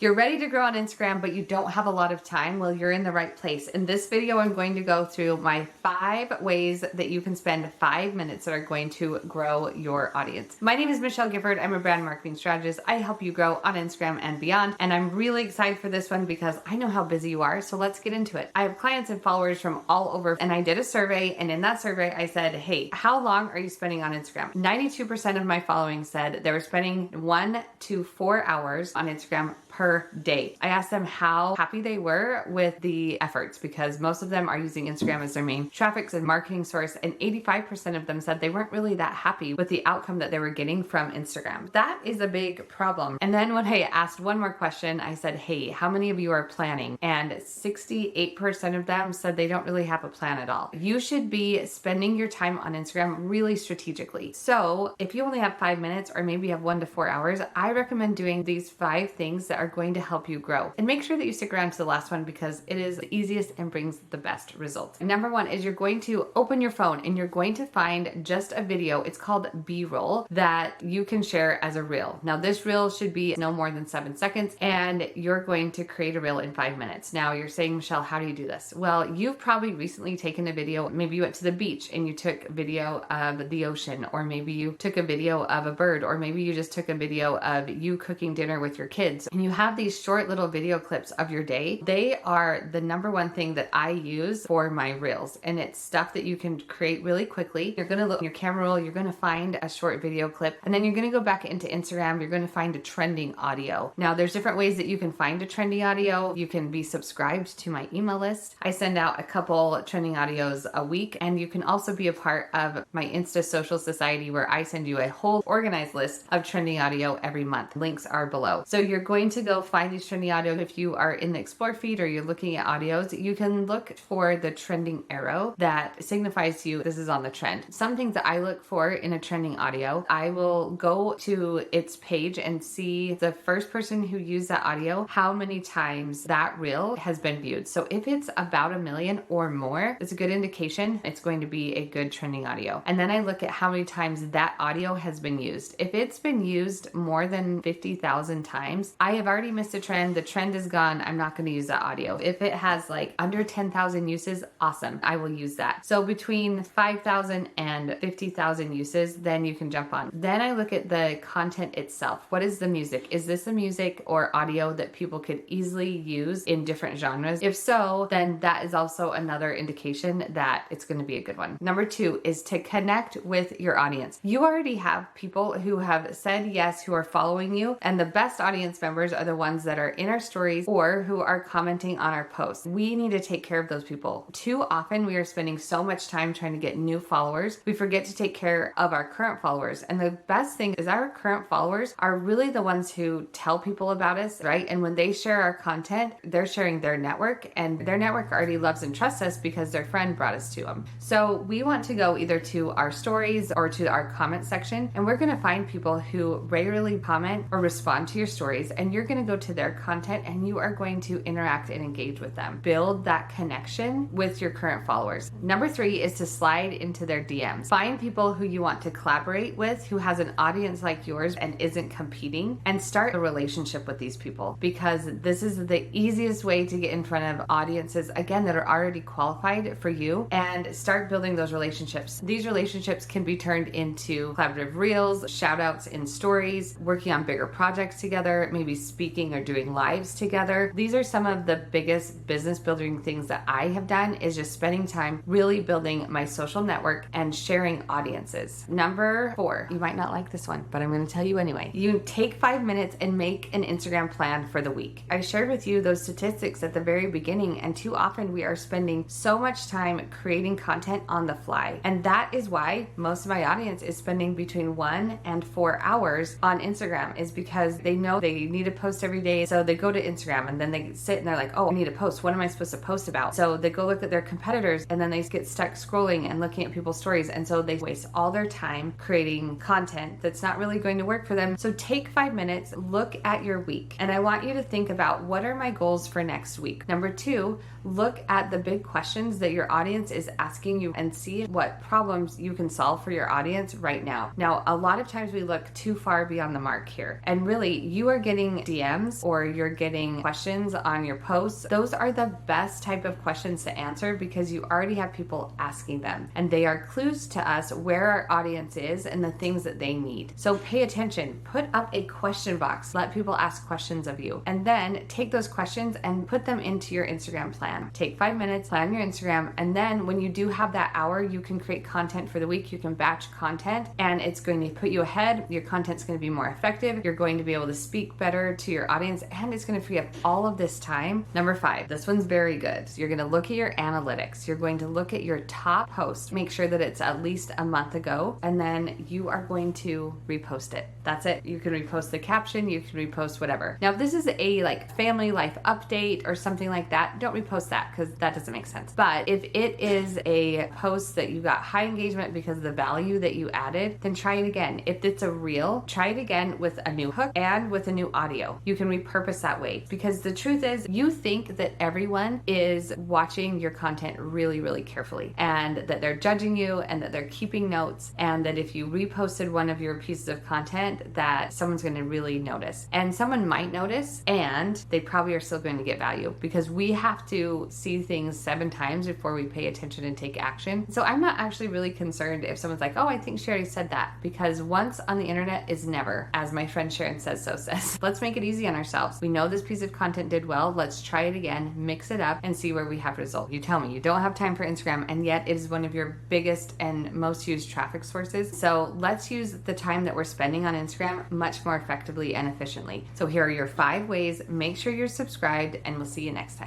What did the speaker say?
You're ready to grow on Instagram, but you don't have a lot of time. Well, you're in the right place. In this video, I'm going to go through my 5 ways that you can spend 5 minutes that are going to grow your audience. My name is Michelle Gifford. I'm a brand marketing strategist. I help you grow on Instagram and beyond. And I'm really excited for this one because I know how busy you are. So let's get into it. I have clients and followers from all over, and I did a survey. And in that survey, I said, hey, how long are you spending on Instagram? 92% of my following said they were spending 1 to 4 hours on Instagram per day. I asked them how happy they were with the efforts because most of them are using Instagram as their main traffic and marketing source, and 85% of them said they weren't really that happy with the outcome that they were getting from Instagram. That is a big problem. And then when I asked one more question, I said, hey, how many of you are planning? And 68% of them said they don't really have a plan at all. You should be spending your time on Instagram really strategically. So if you only have 5 minutes or maybe you have 1 to 4 hours, I recommend doing these 5 things that are going to help you grow. And make sure that you stick around to the last one because it is the easiest and brings the best results. Number 1 is you're going to open your phone and you're going to find just a video. It's called B-roll that you can share as a reel. Now this reel should be no more than 7 seconds and you're going to create a reel in 5 minutes. Now you're saying, Michelle, how do you do this? Well, you've probably recently taken a video. Maybe you went to the beach and you took video of the ocean, or maybe you took a video of a bird, or maybe you just took a video of you cooking dinner with your kids. And you have these short little video clips of your day. They are the number 1 thing that I use for my reels. And it's stuff that you can create really quickly. You're going to look in your camera roll, you're going to find a short video clip, and then you're going to go back into Instagram, you're going to find a trending audio. Now there's different ways that you can find a trending audio. You can be subscribed to my email list. I send out a couple trending audios a week, and you can also be a part of my Insta Social Society where I send you a whole organized list of trending audio every month. Links are below. So you're going to go find these trending audio. If you are in the Explore feed or you're looking at audios, you can look for the trending arrow that signifies to you this is on the trend. Some things that I look for in a trending audio, I will go to its page and see the first person who used that audio, how many times that reel has been viewed. So if it's about 1 million or more, it's a good indication it's going to be a good trending audio. And then I look at how many times that audio has been used. If it's been used more than 50,000 times, I have already missed a trend. The trend is gone. I'm not going to use that audio. If it has like under 10,000 uses, awesome. I will use that. So between 5,000 and 50,000 uses, then you can jump on. Then I look at the content itself. What is the music? Is this a music or audio that people could easily use in different genres? If so, then that is also another indication that it's going to be a good one. Number 2 is to connect with your audience. You already have people who have said yes, who are following you, and the best audience members are the ones that are in our stories or who are commenting on our posts. We need to take care of those people. Too often we are spending so much time trying to get new followers, we forget to take care of our current followers. And the best thing is our current followers are really the ones who tell people about us, right? And when they share our content, they're sharing their network, and their network already loves and trusts us because their friend brought us to them. So we want to go either to our stories or to our comment section, and we're going to find people who regularly comment or respond to your stories, and you're going to go to their content and you are going to interact and engage with them. Build that connection with your current followers. Number 3 is to slide into their DMs. Find people who you want to collaborate with, who has an audience like yours and isn't competing, and start a relationship with these people, because this is the easiest way to get in front of audiences, again, that are already qualified for you, and start building those relationships. These relationships can be turned into collaborative reels, shout outs in stories, working on bigger projects together, maybe speaking or doing lives together. These are some of the biggest business building things that I have done, is just spending time really building my social network and sharing audiences. Number 4, you might not like this one, but I'm going to tell you anyway. You take 5 minutes and make an Instagram plan for the week. I shared with you those statistics at the very beginning, and too often we are spending so much time creating content on the fly. And that is why most of my audience is spending between 1 and 4 hours on Instagram, is because they know they need to post every day. So they go to Instagram and then they sit and they're like, oh, I need to post. What am I supposed to post about? So they go look at their competitors and then they get stuck scrolling and looking at people's stories. And so they waste all their time creating content that's not really going to work for them. So take 5 minutes, look at your week. And I want you to think about, what are my goals for next week? Number 2, look at the big questions that your audience is asking you and see what problems you can solve for your audience right now. Now, a lot of times we look too far beyond the mark here. And really, you are getting DMs or you're getting questions on your posts, those are the best type of questions to answer because you already have people asking them and they are clues to us where our audience is and the things that they need. So pay attention, put up a question box, let people ask questions of you, and then take those questions and put them into your Instagram plan. Take 5 minutes, plan your Instagram, and then when you do have that hour, you can create content for the week. You can batch content and it's going to put you ahead. Your content's going to be more effective. You're going to be able to speak better to your audience and it's going to free up all of this time. Number 5, this one's very good. You're going to look at your analytics. You're going to look at your top post, make sure that it's at least a month ago, and then you are going to repost it. That's it. You can repost the caption, you can repost whatever. Now, if this is a family life update or something like that, don't repost that because that doesn't make sense. But if it is a post that you got high engagement because of the value that you added, then try it again. If it's a reel, try it again with a new hook and with a new audio. You can repurpose that way because the truth is you think that everyone is watching your content really, really carefully and that they're judging you and that they're keeping notes and that if you reposted one of your pieces of content that someone's going to really notice. And someone might notice and they probably are still going to get value because we have to see things 7 times before we pay attention and take action. So I'm not actually really concerned if someone's like, oh, I think she already said that, because once on the internet is never, as my friend Sharon says. Let's make it easy on ourselves. We know this piece of content did well. Let's try it again, mix it up and see where we have results. You tell me you don't have time for Instagram and yet it is one of your biggest and most used traffic sources. So let's use the time that we're spending on Instagram much more effectively and efficiently. So here are your 5 ways. Make sure you're subscribed and we'll see you next time.